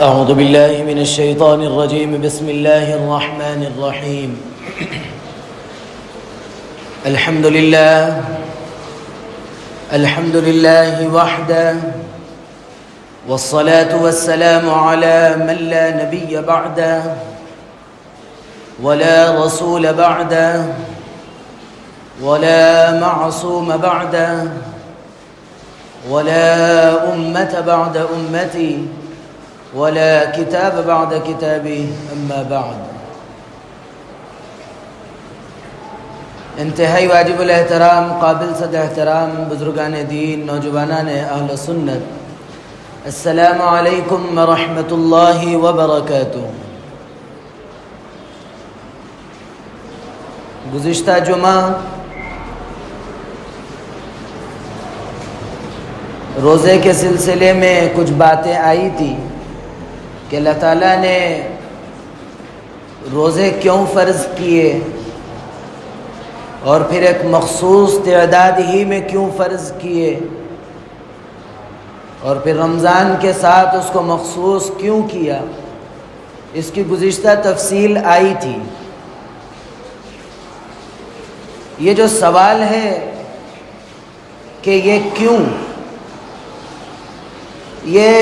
أعوذ بالله من الشيطان الرجيم بسم الله الرحمن الرحيم الحمد لله وحده والصلاة والسلام على من لا نبي بعده ولا رسول بعده ولا معصوم بعده ولا أمة بعد أمتي ولا کتاب بعد کتابی اما بعد۔ انتہائی واجب الاحترام، قابل صد احترام بزرگان دین، نوجوانان اہل سنت، السلام علیکم ورحمۃ اللہ وبرکاتہ۔ گزشتہ جمعہ روزے کے سلسلے میں کچھ باتیں آئی تھی کہ اللہ تعالیٰ نے روزے کیوں فرض کیے اور پھر ایک مخصوص تعداد ہی میں کیوں فرض کیے اور پھر رمضان کے ساتھ اس کو مخصوص کیوں کیا، اس کی گزشتہ تفصیل آئی تھی۔ یہ جو سوال ہے کہ یہ کیوں، یہ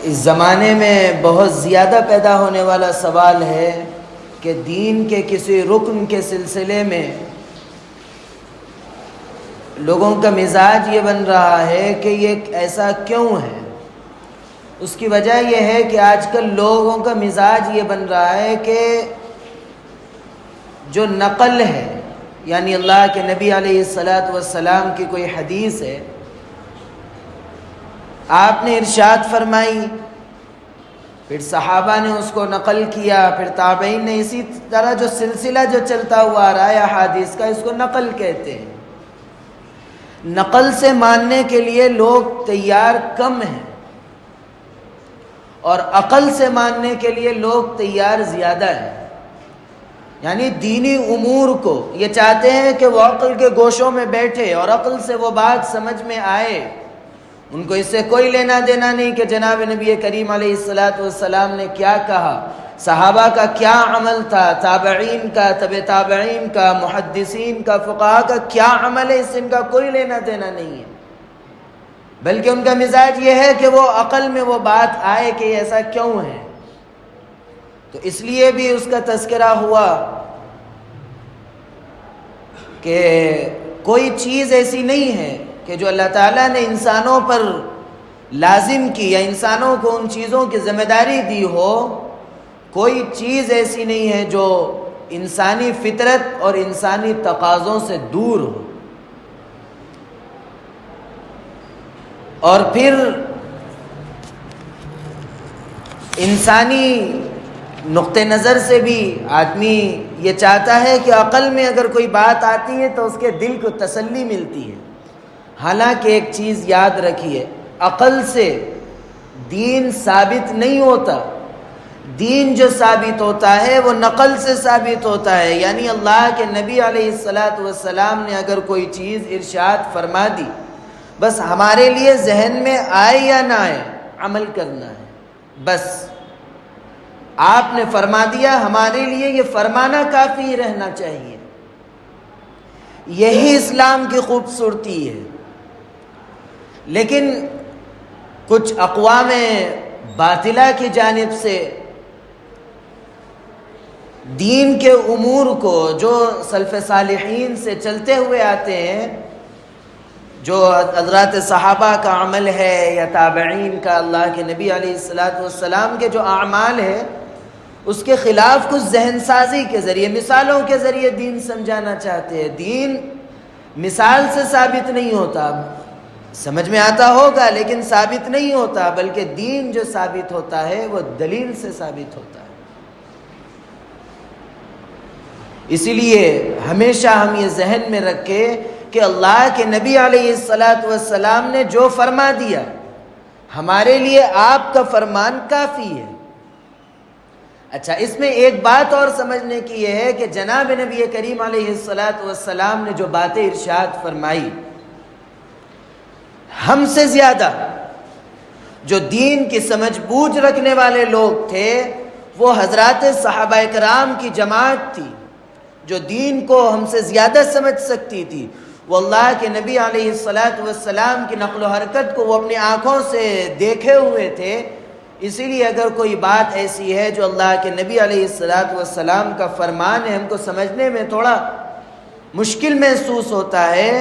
اس زمانے میں بہت زیادہ پیدا ہونے والا سوال ہے کہ دین کے کسی رکن کے سلسلے میں لوگوں کا مزاج یہ بن رہا ہے کہ یہ ایسا کیوں ہے۔ اس کی وجہ یہ ہے کہ آج کل لوگوں کا مزاج یہ بن رہا ہے کہ جو نقل ہے، یعنی اللہ کے نبی علیہ السلام کی کوئی حدیث ہے، آپ نے ارشاد فرمائی، پھر صحابہ نے اس کو نقل کیا، پھر تابعین نے، اسی طرح جو سلسلہ جو چلتا ہوا آ رہا ہے احادیث کا، اس کو نقل کہتے ہیں۔ نقل سے ماننے کے لیے لوگ تیار کم ہیں اور عقل سے ماننے کے لیے لوگ تیار زیادہ ہیں۔ یعنی دینی امور کو یہ چاہتے ہیں کہ وہ عقل کے گوشوں میں بیٹھے اور عقل سے وہ بات سمجھ میں آئے، ان کو اس سے کوئی لینا دینا نہیں کہ جناب نبی کریم علیہ السلام نے کیا کہا، صحابہ کا کیا عمل تھا، تابعین کا، تبع تابعین کا، محدثین کا، فقہاء کا کیا عمل ہے، اس سے ان کا کوئی لینا دینا نہیں ہے، بلکہ ان کا مزاج یہ ہے کہ وہ عقل میں وہ بات آئے کہ ایسا کیوں ہے۔ تو اس لیے بھی اس کا تذکرہ ہوا کہ کوئی چیز ایسی نہیں ہے کہ جو اللہ تعالیٰ نے انسانوں پر لازم کی یا انسانوں کو ان چیزوں کی ذمہ داری دی ہو، کوئی چیز ایسی نہیں ہے جو انسانی فطرت اور انسانی تقاضوں سے دور ہو۔ اور پھر انسانی نقطہ نظر سے بھی آدمی یہ چاہتا ہے کہ عقل میں اگر کوئی بات آتی ہے تو اس کے دل کو تسلی ملتی ہے۔ حالانکہ ایک چیز یاد رکھیے، عقل سے دین ثابت نہیں ہوتا، دین جو ثابت ہوتا ہے وہ نقل سے ثابت ہوتا ہے۔ یعنی اللہ کے نبی علیہ السلام نے اگر کوئی چیز ارشاد فرما دی، بس ہمارے لیے ذہن میں آئے یا نہ آئے عمل کرنا ہے، بس آپ نے فرما دیا، ہمارے لیے یہ فرمانا کافی رہنا چاہیے۔ یہی اسلام کی خوبصورتی ہے۔ لیکن کچھ اقوام باطلہ کی جانب سے دین کے امور کو جو سلف صالحین سے چلتے ہوئے آتے ہیں، جو حضرات صحابہ کا عمل ہے یا تابعین کا، اللہ کے نبی علیہ السلام کے جو اعمال ہے، اس کے خلاف کچھ ذہن سازی کے ذریعے، مثالوں کے ذریعے دین سمجھانا چاہتے ہیں۔ دین مثال سے ثابت نہیں ہوتا، سمجھ میں آتا ہوگا لیکن ثابت نہیں ہوتا، بلکہ دین جو ثابت ہوتا ہے وہ دلیل سے ثابت ہوتا ہے۔ اسی لیے ہمیشہ ہم یہ ذہن میں رکھیں کہ اللہ کے نبی علیہ السلام نے جو فرما دیا، ہمارے لیے آپ کا فرمان کافی ہے۔ اچھا، اس میں ایک بات اور سمجھنے کی یہ ہے کہ جناب نبی کریم علیہ السلام نے جو باتیں ارشاد فرمائی، ہم سے زیادہ جو دین کی سمجھ بوجھ رکھنے والے لوگ تھے وہ حضرات صحابہ کرام کی جماعت تھی، جو دین کو ہم سے زیادہ سمجھ سکتی تھی۔ وہ اللہ کے نبی علیہ السلام کی نقل و حرکت کو وہ اپنی آنکھوں سے دیکھے ہوئے تھے، اسی لیے اگر کوئی بات ایسی ہے جو اللہ کے نبی علیہ السلام کا فرمان ہے، ہم کو سمجھنے میں تھوڑا مشکل محسوس ہوتا ہے،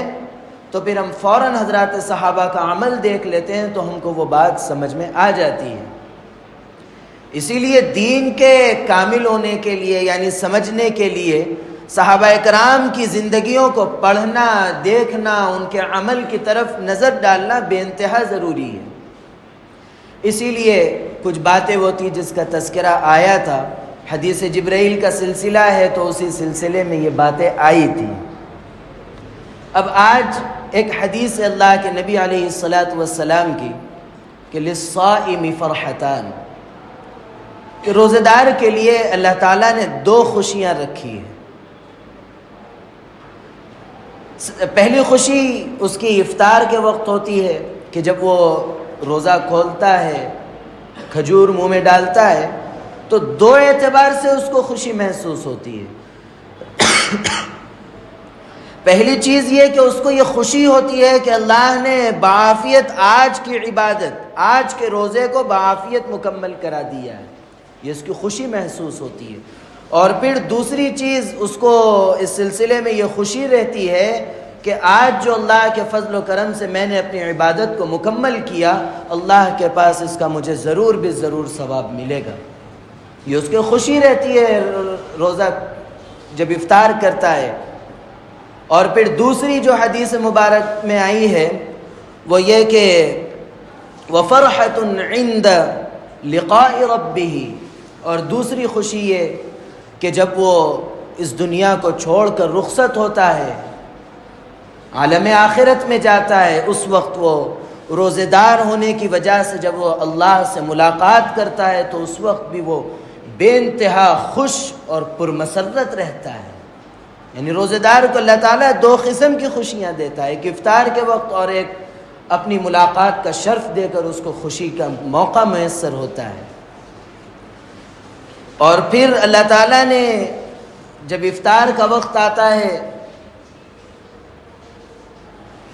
تو پھر ہم فوراً حضرات صحابہ کا عمل دیکھ لیتے ہیں تو ہم کو وہ بات سمجھ میں آ جاتی ہے۔ اسی لیے دین کے کامل ہونے کے لیے یعنی سمجھنے کے لیے صحابہ کرام کی زندگیوں کو پڑھنا، دیکھنا، ان کے عمل کی طرف نظر ڈالنا بے انتہا ضروری ہے۔ اسی لیے کچھ باتیں وہ تھی جس کا تذکرہ آیا تھا، حدیث جبرائیل کا سلسلہ ہے تو اسی سلسلے میں یہ باتیں آئی تھی۔ اب آج ایک حدیث اللہ کے نبی علیہ السلام کی کہ للصائم فرحتان، کہ روزہ دار کے لیے اللہ تعالیٰ نے دو خوشیاں رکھی ہیں۔ پہلی خوشی اس کی افطار کے وقت ہوتی ہے کہ جب وہ روزہ کھولتا ہے، کھجور منہ میں ڈالتا ہے تو دو اعتبار سے اس کو خوشی محسوس ہوتی ہے۔ پہلی چیز یہ کہ اس کو یہ خوشی ہوتی ہے کہ اللہ نے بعافیت آج کی عبادت، آج کے روزے کو بعافیت مکمل کرا دیا ہے، یہ اس کی خوشی محسوس ہوتی ہے۔ اور پھر دوسری چیز اس کو اس سلسلے میں یہ خوشی رہتی ہے کہ آج جو اللہ کے فضل و کرم سے میں نے اپنی عبادت کو مکمل کیا، اللہ کے پاس اس کا مجھے ضرور بھی ضرور ثواب ملے گا، یہ اس کی خوشی رہتی ہے روزہ جب افطار کرتا ہے۔ اور پھر دوسری جو حدیث مبارک میں آئی ہے وہ یہ کہ وَفَرْحَةٌ عِنْدَ لِقَاءِ رَبِّهِ، اور دوسری خوشی یہ کہ جب وہ اس دنیا کو چھوڑ کر رخصت ہوتا ہے، عالم آخرت میں جاتا ہے، اس وقت وہ روزے دار ہونے کی وجہ سے جب وہ اللہ سے ملاقات کرتا ہے تو اس وقت بھی وہ بے انتہا خوش اور پرمسرت رہتا ہے۔ یعنی روزے دار کو اللہ تعالیٰ دو قسم کی خوشیاں دیتا ہے، ایک افطار کے وقت اور ایک اپنی ملاقات کا شرف دے کر اس کو خوشی کا موقع میسر ہوتا ہے۔ اور پھر اللہ تعالیٰ نے جب افطار کا وقت آتا ہے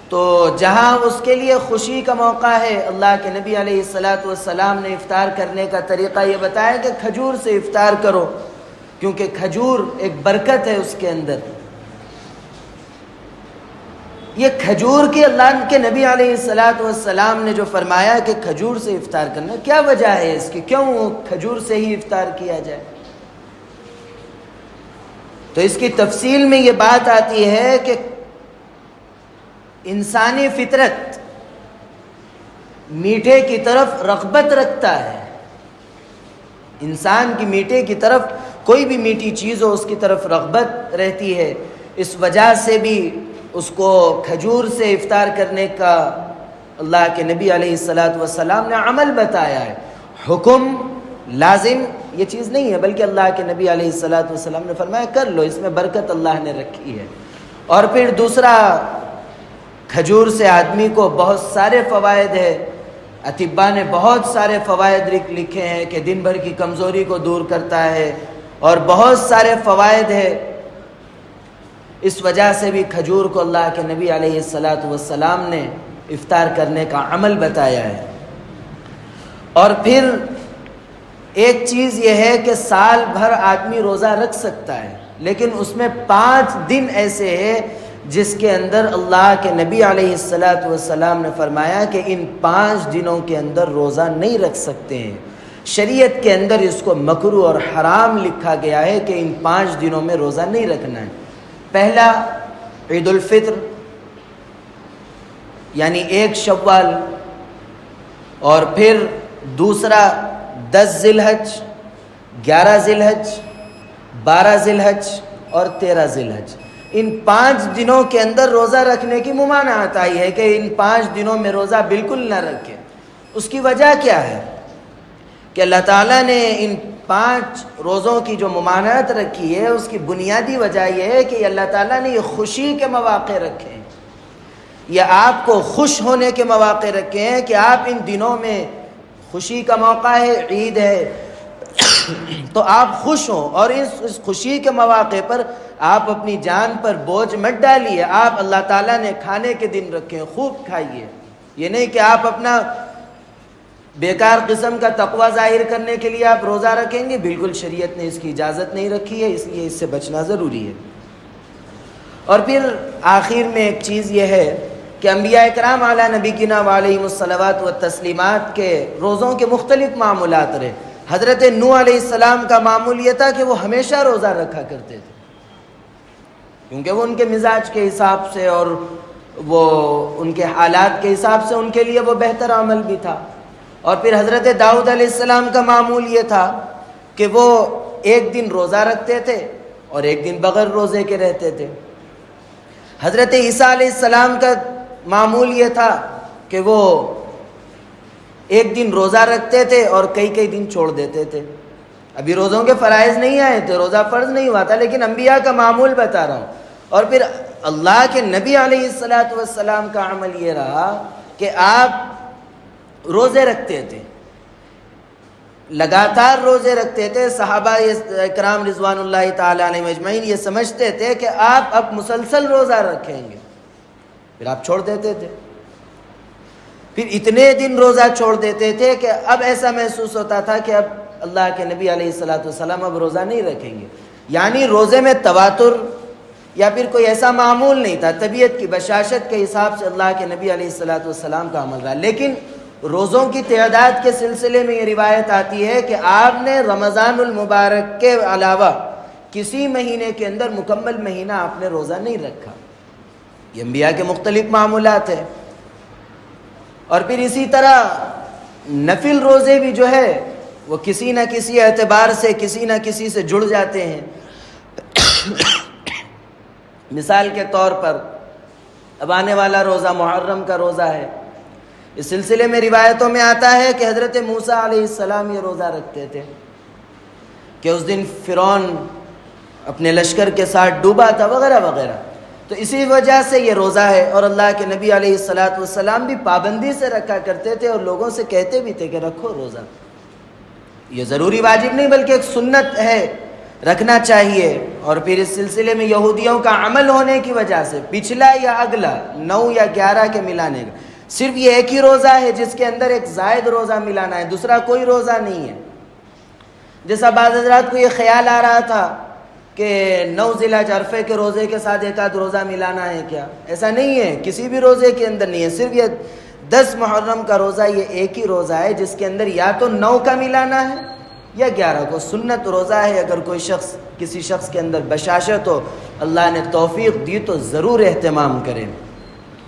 تو جہاں اس کے لیے خوشی کا موقع ہے، اللہ کے نبی علیہ السلام نے افطار کرنے کا طریقہ یہ بتایا کہ کھجور سے افطار کرو، کیونکہ کھجور ایک برکت ہے اس کے اندر۔ یہ کھجور کی اللہ کے نبی علیہ السلام نے جو فرمایا کہ کھجور سے افطار کرنا، کیا وجہ ہے اس کی، کیوں کھجور سے ہی افطار کیا جائے؟ تو اس کی تفصیل میں یہ بات آتی ہے کہ انسانی فطرت میٹھے کی طرف رغبت رکھتا ہے، انسان کی میٹھے کی طرف کوئی بھی میٹھی چیز ہو اس کی طرف رغبت رہتی ہے، اس وجہ سے بھی اس کو کھجور سے افطار کرنے کا اللہ کے نبی علیہ السلام نے عمل بتایا ہے۔ حکم لازم یہ چیز نہیں ہے، بلکہ اللہ کے نبی علیہ السلام نے فرمایا کر لو، اس میں برکت اللہ نے رکھی ہے۔ اور پھر دوسرا، کھجور سے آدمی کو بہت سارے فوائد ہے، اطباء نے بہت سارے فوائد لکھے ہیں کہ دن بھر کی کمزوری کو دور کرتا ہے اور بہت سارے فوائد ہے، اس وجہ سے بھی کھجور کو اللہ کے نبی علیہ السلام نے افطار کرنے کا عمل بتایا ہے۔ اور پھر ایک چیز یہ ہے کہ سال بھر آدمی روزہ رکھ سکتا ہے، لیکن اس میں 5 دن ایسے ہیں جس کے اندر اللہ کے نبی علیہ السلام نے فرمایا کہ ان 5 دنوں کے اندر روزہ نہیں رکھ سکتے ہیں، شریعت کے اندر اس کو مکروہ اور حرام لکھا گیا ہے کہ ان 5 دنوں میں روزہ نہیں رکھنا ہے۔ پہلا عید الفطر یعنی 1 شوال، اور پھر دوسرا 10 ذی الحج، 11 ذی الحج، 12 ذی الحج اور 13 ذی الحج۔ ان 5 دنوں کے اندر روزہ رکھنے کی ممانعت آئی ہے کہ ان 5 دنوں میں روزہ بالکل نہ رکھیں۔ اس کی وجہ کیا ہے کہ اللہ تعالیٰ نے ان 5 روزوں کی جو ممانعت رکھی ہے اس کی بنیادی وجہ یہ ہے کہ اللہ تعالیٰ نے یہ خوشی کے مواقع رکھے ہیں، یہ آپ کو خوش ہونے کے مواقع رکھے ہیں کہ آپ ان دنوں میں خوشی کا موقع ہے، عید ہے، تو آپ خوش ہوں، اور اس خوشی کے مواقع پر آپ اپنی جان پر بوجھ مت ڈالیے. آپ اللہ تعالیٰ نے کھانے کے دن رکھے ہیں، خوب کھائیے. یہ نہیں کہ آپ اپنا بیکار قسم کا تقوی ظاہر کرنے کے لیے آپ روزہ رکھیں گے. بالکل شریعت نے اس کی اجازت نہیں رکھی ہے، اس لیے اس سے بچنا ضروری ہے. اور پھر آخر میں ایک چیز یہ ہے کہ انبیاء اکرام علی نبینا وعلیہم الصلوات والتسلیمات کے روزوں کے مختلف معمولات رہے. حضرت نوح علیہ السلام کا معمول یہ تھا کہ وہ ہمیشہ روزہ رکھا کرتے تھے، کیونکہ وہ ان کے مزاج کے حساب سے اور وہ ان کے حالات کے حساب سے ان کے لیے وہ بہتر عمل بھی تھا. اور پھر حضرت داؤد علیہ السلام کا معمول یہ تھا کہ وہ ایک دن روزہ رکھتے تھے اور ایک دن بغیر روزے کے رہتے تھے. حضرت عیسیٰ علیہ السلام کا معمول یہ تھا کہ وہ ایک دن روزہ رکھتے تھے اور کئی دن چھوڑ دیتے تھے. ابھی روزوں کے فرائض نہیں آئے تھے، روزہ فرض نہیں ہوا تھا، لیکن انبیاء کا معمول بتا رہا ہوں. اور پھر اللہ کے نبی علیہ السلام کا عمل یہ رہا کہ آپ روزے رکھتے تھے، لگاتار روزے رکھتے تھے. صحابہ کرام رضوان اللہ تعالیٰ علیہم اجمعین یہ سمجھتے تھے کہ آپ اب مسلسل روزہ رکھیں گے، پھر آپ چھوڑ دیتے تھے. پھر اتنے دن روزہ چھوڑ دیتے تھے کہ اب ایسا محسوس ہوتا تھا کہ اب اللہ کے نبی علیہ السلام اب روزہ نہیں رکھیں گے. یعنی روزے میں تواتر یا پھر کوئی ایسا معمول نہیں تھا، طبیعت کی بشاشت کے حساب سے اللہ کے نبی علیہ السلام کا عمل رہا. لیکن روزوں کی تعداد کے سلسلے میں یہ روایت آتی ہے کہ آپ نے رمضان المبارک کے علاوہ کسی مہینے کے اندر مکمل مہینہ آپ نے روزہ نہیں رکھا. یہ انبیاء کے مختلف معمولات ہیں. اور پھر اسی طرح نفل روزے بھی جو ہے وہ کسی نہ کسی اعتبار سے کسی نہ کسی سے جڑ جاتے ہیں. مثال کے طور پر اب آنے والا روزہ محرم کا روزہ ہے. اس سلسلے میں روایتوں میں آتا ہے کہ حضرت موسیٰ علیہ السلام یہ روزہ رکھتے تھے کہ اس دن فرعون اپنے لشکر کے ساتھ ڈوبا تھا وغیرہ وغیرہ. تو اسی وجہ سے یہ روزہ ہے. اور اللہ کے نبی علیہ السلام بھی پابندی سے رکھا کرتے تھے اور لوگوں سے کہتے بھی تھے کہ رکھو روزہ. یہ ضروری واجب نہیں بلکہ ایک سنت ہے، رکھنا چاہیے. اور پھر اس سلسلے میں یہودیوں کا عمل ہونے کی وجہ سے پچھلا یا اگلا 9 یا 11 کے ملانے کا صرف یہ ایک ہی روزہ ہے جس کے اندر ایک زائد روزہ ملانا ہے، دوسرا کوئی روزہ نہیں ہے. جیسا بعض حضرات کو یہ خیال آ رہا تھا کہ 9 ذی الحجہ عرفے کے روزے کے ساتھ ایک آدھ روزہ ملانا ہے کیا؟ ایسا نہیں ہے، کسی بھی روزے کے اندر نہیں ہے. صرف یہ 10 محرم کا روزہ یہ ایک ہی روزہ ہے جس کے اندر یا تو 9 کا ملانا ہے یا 11 کو. سنت روزہ ہے. اگر کوئی شخص کسی شخص کے اندر بشاشت ہو، اللہ نے توفیق دی تو ضرور اہتمام کریں.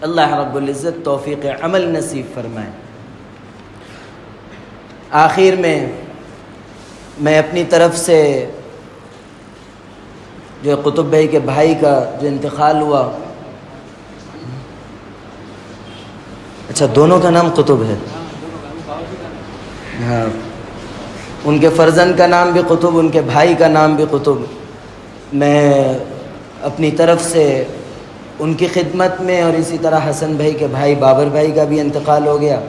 اللہ رب العزت توفیق عمل نصیب فرمائے. آخر میں اپنی طرف سے جو قطب بھائی کے بھائی کا جو انتقال ہوا، اچھا دونوں کا نام قطب ہے، ہاں، ان کے فرزند کا نام بھی قطب، ان کے بھائی کا نام بھی قطب. میں اپنی طرف سے ان کی خدمت میں اور اسی طرح حسن بھائی کے بھائی بابر بھائی کا بھی انتقال ہو گیا.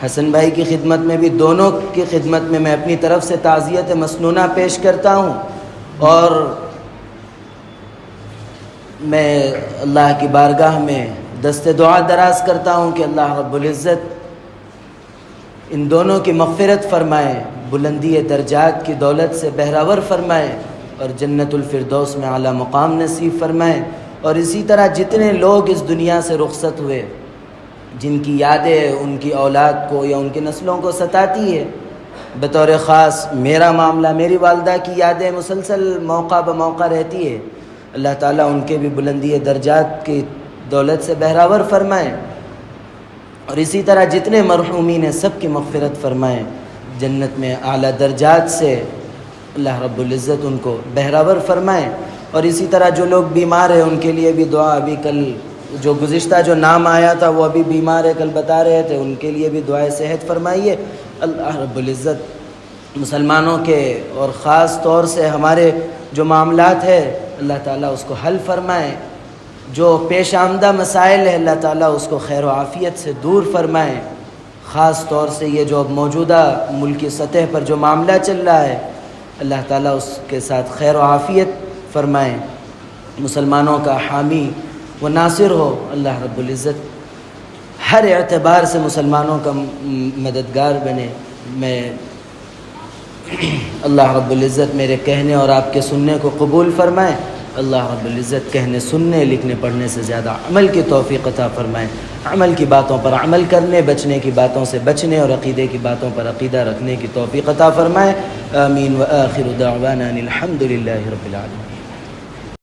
حسن بھائی کی خدمت میں بھی، دونوں کی خدمت میں اپنی طرف سے تعزیت مسنونہ پیش کرتا ہوں. اور میں اللہ کی بارگاہ میں دست دعا دراز کرتا ہوں کہ اللہ رب العزت ان دونوں کی مغفرت فرمائے، بلندی درجات کی دولت سے بہراور فرمائے اور جنت الفردوس میں اعلیٰ مقام نصیب فرمائے. اور اسی طرح جتنے لوگ اس دنیا سے رخصت ہوئے جن کی یادیں ان کی اولاد کو یا ان کی نسلوں کو ستاتی ہے، بطور خاص میرا معاملہ، میری والدہ کی یادیں مسلسل موقع بموقع رہتی ہے. اللہ تعالیٰ ان کے بھی بلندی درجات کی دولت سے بہراور فرمائے. اور اسی طرح جتنے مرحومین ہیں سب کی مغفرت فرمائے، جنت میں اعلیٰ درجات سے اللہ رب العزت ان کو بہراور فرمائے. اور اسی طرح جو لوگ بیمار ہیں ان کے لیے بھی دعا. ابھی کل جو گزشتہ جو نام آیا تھا وہ ابھی بیمار ہے، کل بتا رہے تھے، ان کے لیے بھی دعائے صحت فرمائیے. اللہ رب العزت مسلمانوں کے اور خاص طور سے ہمارے جو معاملات ہے اللہ تعالیٰ اس کو حل فرمائے. جو پیش آمدہ مسائل ہے اللہ تعالیٰ اس کو خیر و عافیت سے دور فرمائے. خاص طور سے یہ جو اب موجودہ ملکی سطح پر جو معاملہ چل رہا ہے، اللہ تعالیٰ اس کے ساتھ خیر و عافیت فرمائیں، مسلمانوں کا حامی و ناصر ہو اللہ رب العزت، ہر اعتبار سے مسلمانوں کا مددگار بنے۔ میں اللہ رب العزت میرے کہنے اور آپ کے سننے کو قبول فرمائیں، اللہ رب العزت کہنے سننے لکھنے پڑھنے سے زیادہ عمل کی توفیق عطا فرمائیں، عمل کی باتوں پر عمل کرنے، بچنے کی باتوں سے بچنے اور عقیدے کی باتوں پر عقیدہ رکھنے کی توفیق عطا فرمائیں۔ آمین وآخر دعوانا الحمد للہ رب العالمین۔